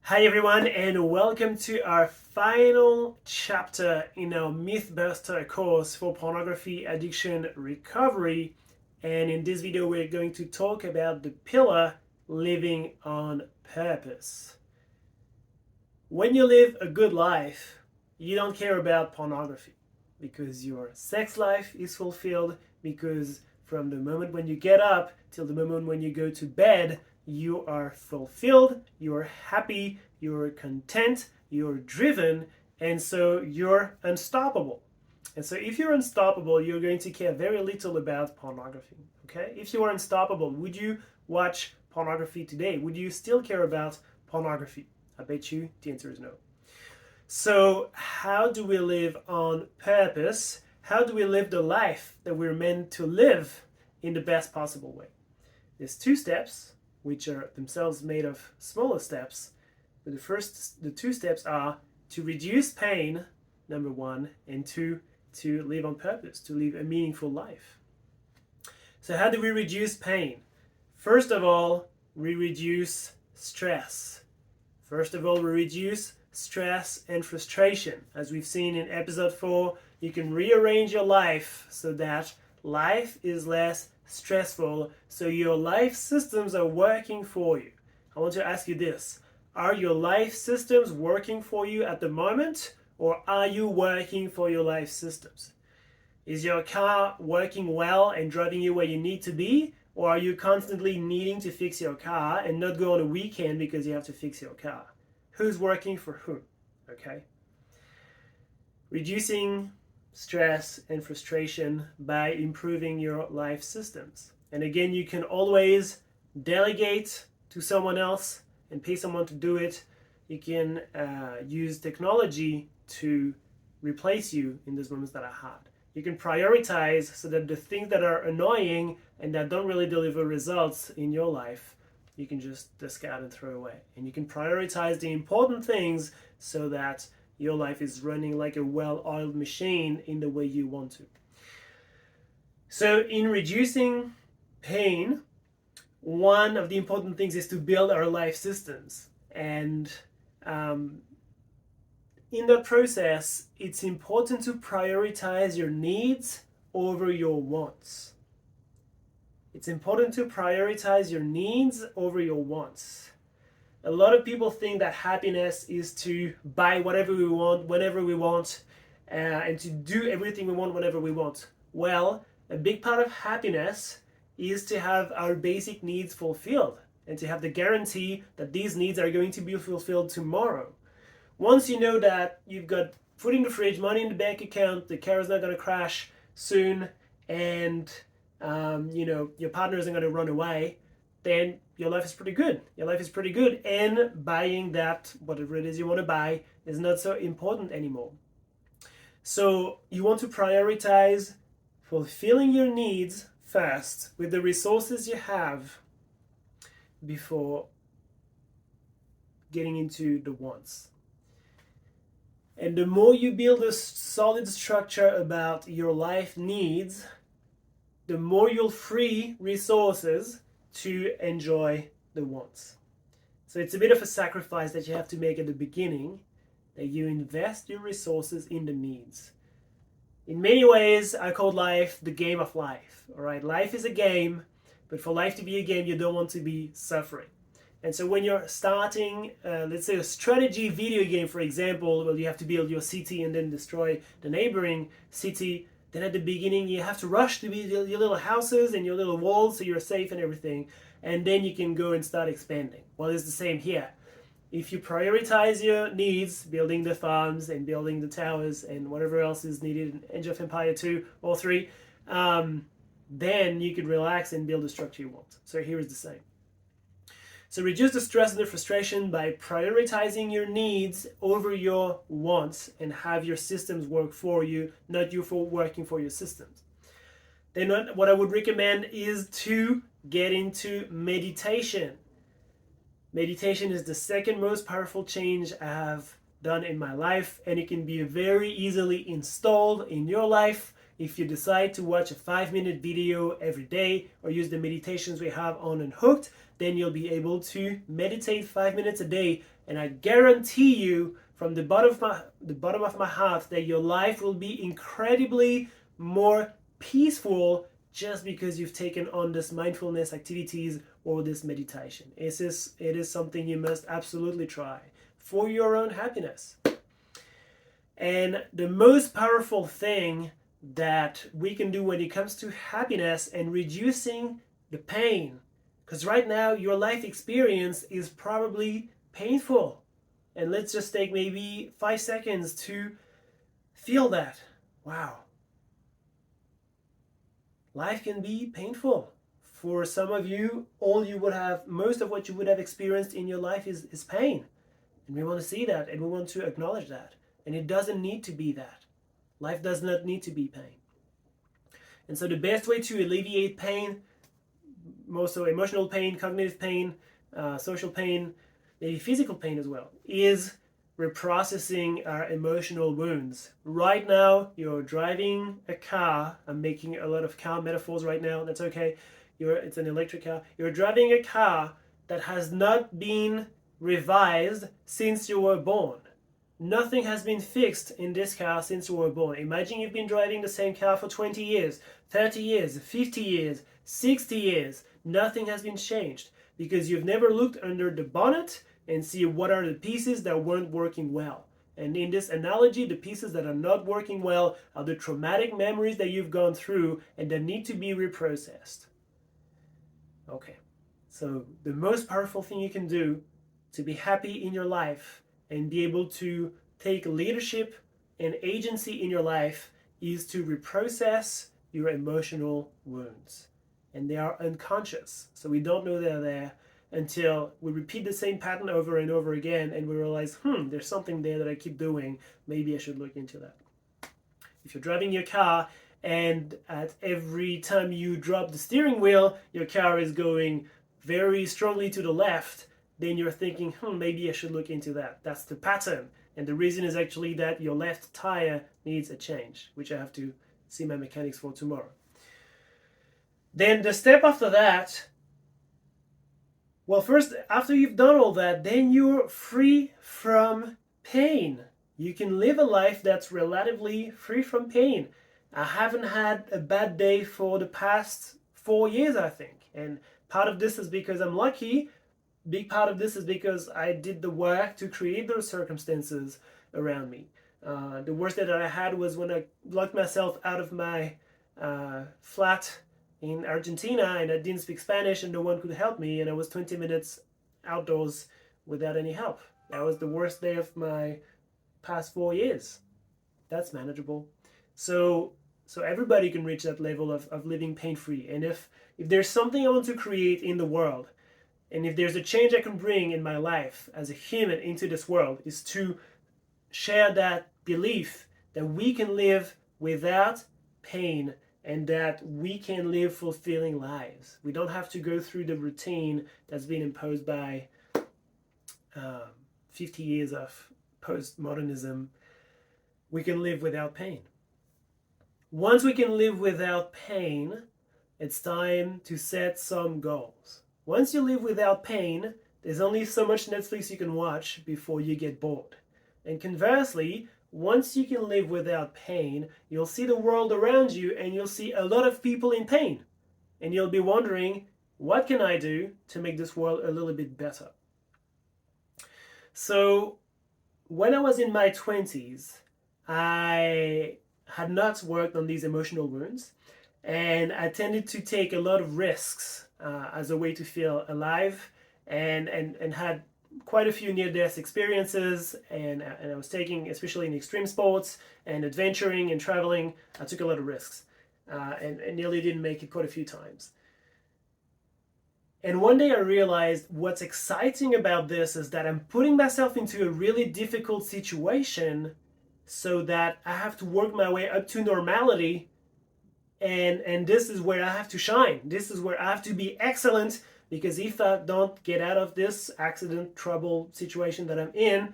Hi everyone, and welcome to our final chapter in our Mythbuster course for pornography addiction recovery. And in this video we're going to talk about the pillar living on purpose. When you live a good life, you don't care about pornography because your sex life is fulfilled, because from the moment when you get up till the moment when you go to bed, you are fulfilled, you're happy, you're content, you're driven, and so you're unstoppable. And so if you're unstoppable, you're going to care very little about pornography. Okay? If you are unstoppable, would you watch pornography today? Would you still care about pornography? I bet you the answer is no. So how do we live on purpose? How do we live the life that we're meant to live in the best possible way? There's two steps, which are themselves made of smaller steps. But the two steps are to reduce pain, number one, and two, to live on purpose, to live a meaningful life. So how do we reduce pain? First of all, we reduce stress. First of all, we reduce stress and frustration. As we've seen in episode 4, you can rearrange your life so that life is less stressful, so your life systems are working for you. I want to ask you this. Are your life systems working for you at the moment, or are you working for your life systems? Is your car working well and driving you where you need to be, or are you constantly needing to fix your car and not go on a weekend because you have to fix your car? Who's working for whom? Okay? Reducing stress and frustration by improving your life systems. And again, you can always delegate to someone else and pay someone to do it. You can use technology to replace you in those moments that are hard. You can prioritize so that the things that are annoying and that don't really deliver results in your life, you can just discard and throw away. And you can prioritize the important things so that your life is running like a well-oiled machine in the way you want to. So in reducing pain, one of the important things is to build our life systems. And in that process, it's important to prioritize your needs over your wants. It's important to prioritize your needs over your wants. A lot of people think that happiness is to buy whatever we want, whenever we want, and to do everything we want whenever we want. Well, a big part of happiness is to have our basic needs fulfilled and to have the guarantee that these needs are going to be fulfilled tomorrow. Once you know that you've got food in the fridge, money in the bank account, the car is not going to crash soon, and your partner isn't going to run away, then your life is pretty good. Your life is pretty good, and buying that, whatever it is you want to buy, is not so important anymore. So you want to prioritize fulfilling your needs first with the resources you have before getting into the wants. And the more you build a solid structure about your life needs, the more you'll free resources to enjoy the wants. So it's a bit of a sacrifice that you have to make at the beginning, that you invest your resources in the needs. In many ways, I call life the game of life. All right, life is a game, but for life to be a game, you don't want to be suffering. And so when you're starting, let's say a strategy video game, for example, well, you have to build your city and then destroy the neighboring city. Then at the beginning, you have to rush to build your little houses and your little walls so you're safe and everything. And then you can go and start expanding. Well, it's the same here. If you prioritize your needs, building the farms and building the towers and whatever else is needed in Age of Empire 2 or 3, then you can relax and build the structure you want. So here is the same. So reduce the stress and the frustration by prioritizing your needs over your wants and have your systems work for you, not you for working for your systems. Then what I would recommend is to get into meditation. Meditation is the second most powerful change I have done in my life, and it can be very easily installed in your life If you decide to watch a 5-minute video every day or use the meditations we have on Unhooked, then you'll be able to meditate 5 minutes a day. And I guarantee you from the bottom of my heart that your life will be incredibly more peaceful just because you've taken on this mindfulness activities or this meditation. It is something you must absolutely try for your own happiness. And the most powerful thing that we can do when it comes to happiness and reducing the pain, because right now your life experience is probably painful. And let's just take maybe 5 seconds to feel that. Wow. Life can be painful. For some of you, most of what you would have experienced in your life is pain. And we want to see that and we want to acknowledge that. And it doesn't need to be that. Life does not need to be pain. And so the best way to alleviate pain, most so emotional pain, cognitive pain, social pain, maybe physical pain as well, is reprocessing our emotional wounds. Right now, you're driving a car. I'm making a lot of car metaphors right now. That's okay. It's an electric car. You're driving a car that has not been revised since you were born. Nothing has been fixed in this car since you were born. Imagine you've been driving the same car for 20 years, 30 years, 50 years, 60 years. Nothing has been changed because you've never looked under the bonnet and see what are the pieces that weren't working well. And in this analogy, the pieces that are not working well are the traumatic memories that you've gone through and that need to be reprocessed. Okay, so the most powerful thing you can do to be happy in your life and be able to take leadership and agency in your life is to reprocess your emotional wounds. And they are unconscious, so we don't know they're there until we repeat the same pattern over and over again and we realize, there's something there that I keep doing. Maybe I should look into that. If you're driving your car and at every time you drop the steering wheel, your car is going very strongly to the left, then you're thinking, maybe I should look into that. That's the pattern. And the reason is actually that your left tire needs a change, which I have to see my mechanics for tomorrow. Then the step after that, well, first, after you've done all that, then you're free from pain. You can live a life that's relatively free from pain. I haven't had a bad day for the past 4 years, I think. And part of this is because I'm lucky. Big part of this is because I did the work to create those circumstances around me. The worst day that I had was when I locked myself out of my flat in Argentina and I didn't speak Spanish and no one could help me and I was 20 minutes outdoors without any help. That was the worst day of my past 4 years. That's manageable. So everybody can reach that level of living pain-free. And if there's something I want to create in the world, and if there's a change I can bring in my life as a human into this world, is to share that belief that we can live without pain and that we can live fulfilling lives. We don't have to go through the routine that's been imposed by 50 years of postmodernism. We can live without pain. Once we can live without pain, it's time to set some goals. Once you live without pain, there's only so much Netflix you can watch before you get bored. And conversely, once you can live without pain, you'll see the world around you and you'll see a lot of people in pain. And you'll be wondering, what can I do to make this world a little bit better? So, when I was in my 20s, I had not worked on these emotional wounds, and I tended to take a lot of risks as a way to feel alive, and had quite a few near-death experiences, and I was taking, especially in extreme sports and adventuring and traveling, I took a lot of risks and nearly didn't make it quite a few times. And one day I realized what's exciting about this is that I'm putting myself into a really difficult situation so that I have to work my way up to normality, and this is where I have to shine. This is where I have to be excellent, because if I don't get out of this accident, trouble situation that I'm in,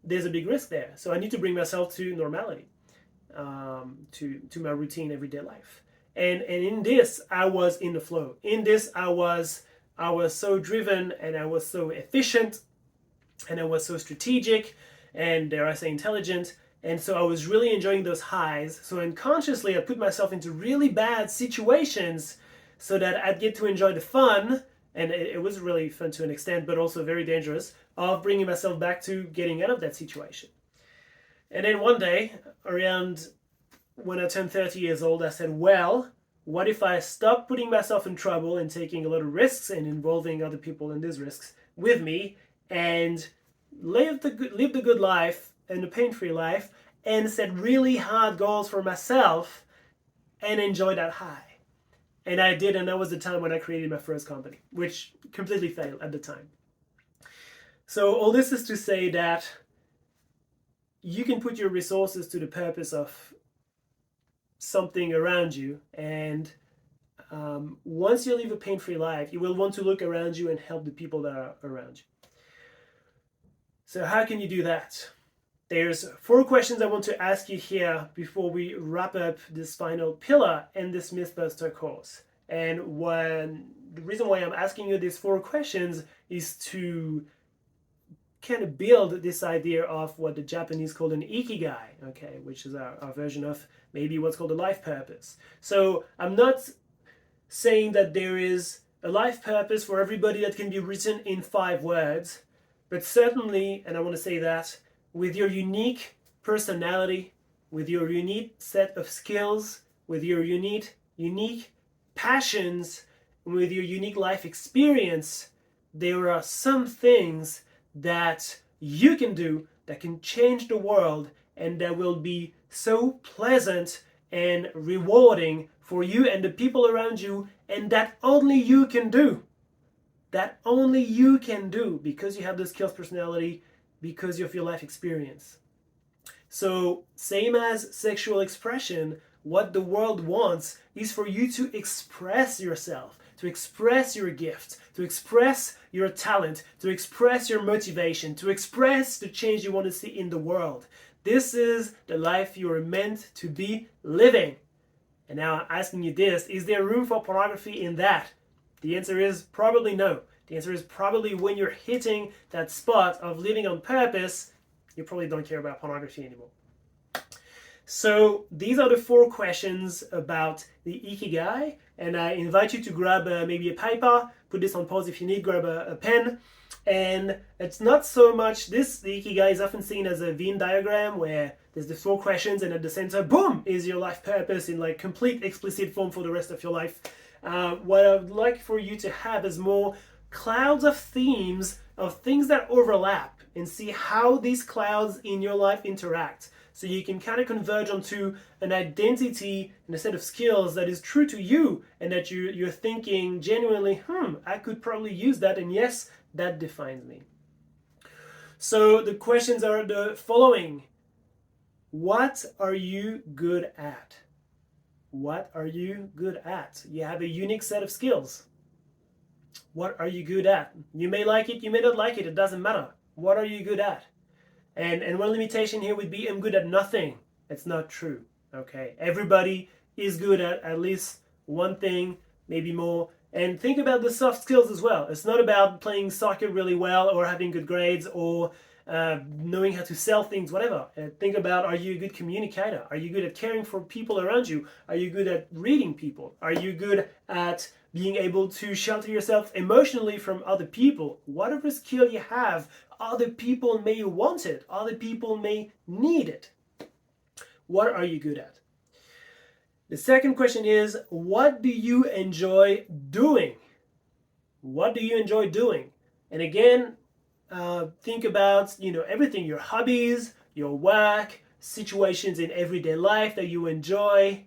there's a big risk there. So I need to bring myself to normality. to my routine everyday life. And in this, I was in the flow. In this, I was so driven, and I was so efficient, and I was so strategic, and dare I say intelligent. And so I was really enjoying those highs. So unconsciously, I put myself into really bad situations so that I'd get to enjoy the fun. And it was really fun to an extent, but also very dangerous, of bringing myself back to getting out of that situation. And then one day, around when I turned 30 years old, I said, well, what if I stop putting myself in trouble and taking a lot of risks and involving other people in these risks with me, and live the good life and the pain-free life, and set really hard goals for myself and enjoy that high? And I did, and that was the time when I created my first company, which completely failed at the time. So all this is to say that you can put your resources to the purpose of something around you, and once you live a pain-free life, you will want to look around you and help the people that are around you. So how can you do that? There's 4 questions I want to ask you here before we wrap up this final pillar in this Mythbuster course. And the reason why I'm asking you these 4 questions is to kind of build this idea of what the Japanese call an ikigai, okay, which is our version of maybe what's called a life purpose. So I'm not saying that there is a life purpose for everybody that can be written in 5 words, but certainly, and I want to say that, with your unique personality, with your unique set of skills, with your unique passions, with your unique life experience, there are some things that you can do that can change the world, and that will be so pleasant and rewarding for you and the people around you, and that only you can do. That only you can do because you have the skills, personality, because of your life experience. So same as sexual expression, what the world wants is for you to express yourself, to express your gift, to express your talent, to express your motivation, to express the change you want to see in the world. This is the life you are meant to be living. And now I'm asking you this, is there room for pornography in that? The answer is probably no. The answer is probably when you're hitting that spot of living on purpose, you probably don't care about pornography anymore. So these are the 4 questions about the ikigai, and I invite you to grab maybe a paper, put this on pause if you need, grab a pen. And it's not so much this, the ikigai is often seen as a Venn diagram where there's the 4 questions and at the center, boom, is your life purpose in like complete explicit form for the rest of your life. What I would like for you to have is more clouds of themes of things that overlap, and see how these clouds in your life interact. So you can kind of converge onto an identity and a set of skills that is true to you, and that you're thinking genuinely, I could probably use that, and yes, that defines me. So the questions are the following. What are you good at? What are you good at? You have a unique set of skills. What are you good at? You may like it, you may not like it, it doesn't matter. What are you good at? And one limitation here would be, I'm good at nothing. It's not true, okay? Everybody is good at least one thing, maybe more. And think about the soft skills as well. It's not about playing soccer really well or having good grades or knowing how to sell things, whatever. Think about, are you a good communicator? Are you good at caring for people around you? Are you good at reading people? Are you good at being able to shelter yourself emotionally from other people? Whatever skill you have, other people may want it. Other people may need it. What are you good at? The second question is, what do you enjoy doing? What do you enjoy doing? And again, think about, everything, your hobbies, your work, situations in everyday life that you enjoy.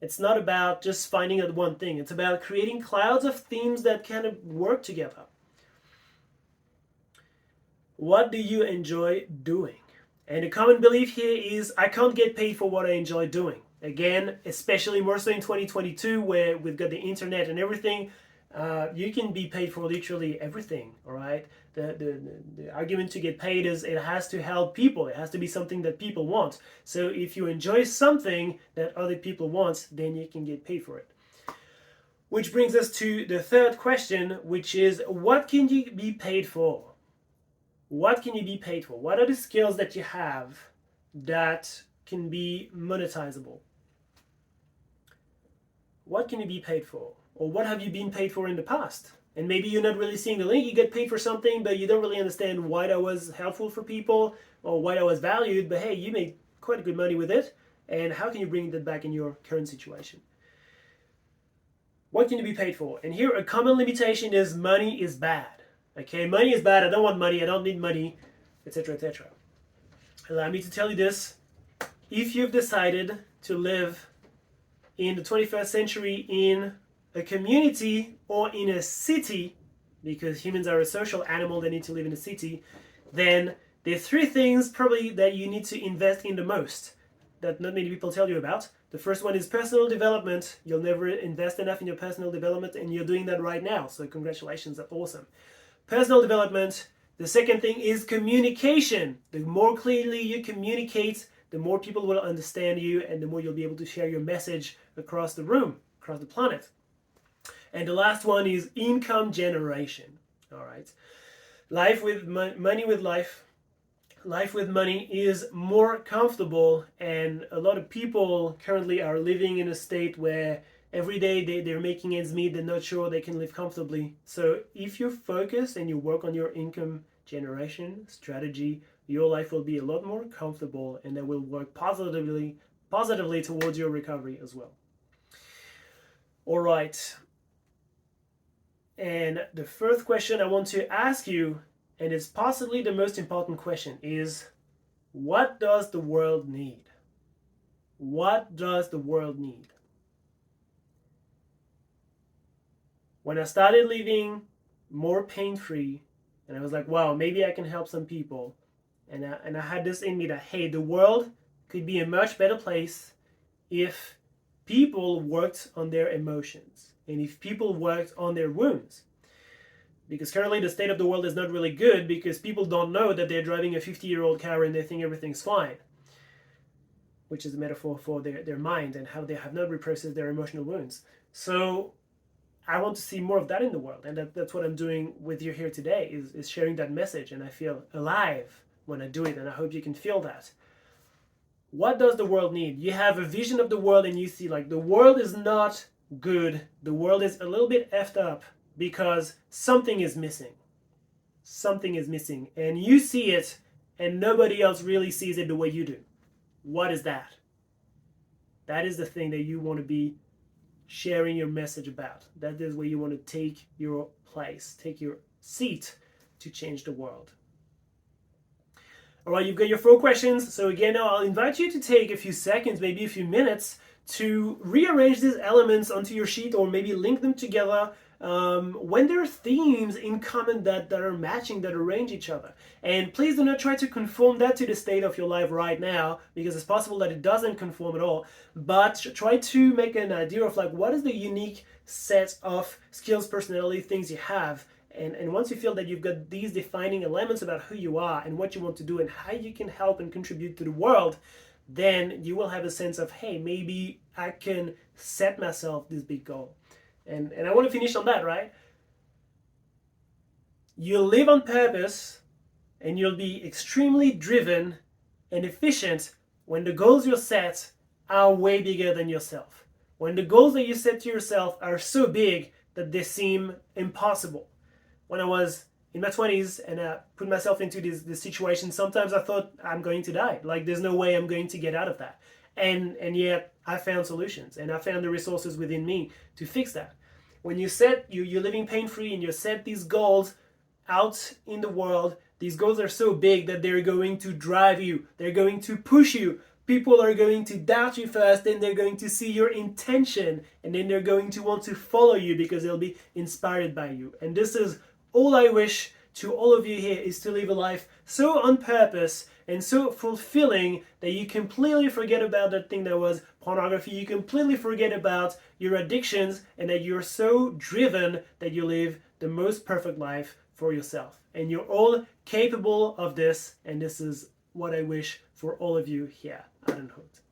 It's not about just finding out one thing. It's about creating clouds of themes that kind of work together. What do you enjoy doing? And a common belief here is, I can't get paid for what I enjoy doing. Again, especially more so in 2022 where we've got the internet and everything, You can be paid for literally everything, all right? The argument to get paid is it has to help people. It has to be something that people want. So if you enjoy something that other people want, then you can get paid for it. Which brings us to the third question, which is what can you be paid for? What can you be paid for? What are the skills that you have that can be monetizable? What can you be paid for? Or what have you been paid for in the past? And maybe you're not really seeing the link. You get paid for something, but you don't really understand why that was helpful for people or why that was valued. But hey, you made quite good money with it. And how can you bring that back in your current situation? What can you be paid for? And here, a common limitation is money is bad. Okay, money is bad. I don't want money. I don't need money, etc., etc. Allow me to tell you this. If you've decided to live in the 21st century in a community or in a city, because humans are a social animal that need to live in a city, then there's three things probably that you need to invest in the most that not many people tell you about. The first one is personal development. You'll never invest enough in your personal development, and you're doing that right now. So congratulations, that's awesome. Personal development. The second thing is communication. The more clearly you communicate, the more people will understand you, and the more you'll be able to share your message across the room, across the planet. And the last one is income generation. All right. Life with money with life with money is more comfortable, and a lot of people currently are living in a state where every day they're making ends meet. They're not sure they can live comfortably. So if you focus and you work on your income generation strategy, your life will be a lot more comfortable, and that will work positively towards your recovery as well. All right. And the first question I want to ask you, and it's possibly the most important question, is what does the world need? What does the world need? When I started living more pain-free, and I was like, wow, maybe I can help some people, and I had this in me that, hey, the world could be a much better place if people worked on their emotions and if people worked on their wounds. Because currently the state of the world is not really good, because people don't know that they're driving a 50-year-old car and they think everything's fine, which is a metaphor for their mind and how they have not reprocessed their emotional wounds. So I want to see more of that in the world, and that's what I'm doing with you here today, is sharing that message, and I feel alive when I do it, and I hope you can feel that. What does the world need? You have a vision of the world, and you see, like, the world is not good. The world is a little bit effed up because something is missing. Something is missing, and you see it, and nobody else really sees it the way you do. What is that? That is the thing that you want to be sharing your message about. That is where you want to take your place, take your seat to change the world. All right, you've got your 4 questions. So again, I'll invite you to take a few seconds, maybe a few minutes, to rearrange these elements onto your sheet, or maybe link them together when there are themes in common that are matching, that arrange each other. And please do not try to conform that to the state of your life right now, because it's possible that it doesn't conform at all. But try to make an idea of, like, what is the unique set of skills, personality, things you have. And once you feel that you've got these defining elements about who you are and what you want to do and how you can help and contribute to the world, then you will have a sense of, hey, maybe I can set myself this big goal. And I want to finish on that, right? You'll live on purpose, and you'll be extremely driven and efficient when the goals you set are way bigger than yourself. When the goals that you set to yourself are so big that they seem impossible. When I was in my 20s and I put myself into this situation, sometimes I thought I'm going to die. Like, there's no way I'm going to get out of that. And yet I found solutions, and I found the resources within me to fix that. When you set, you're living pain-free, and you set these goals out in the world, these goals are so big that they're going to drive you. They're going to push you. People are going to doubt you first, then they're going to see your intention, and then they're going to want to follow you because they'll be inspired by you. And this is all I wish to all of you here is to live a life so on purpose and so fulfilling that you completely forget about that thing that was pornography. You completely forget about your addictions, and that you're so driven that you live the most perfect life for yourself. And you're all capable of this, and this is what I wish for all of you here at Unhooked.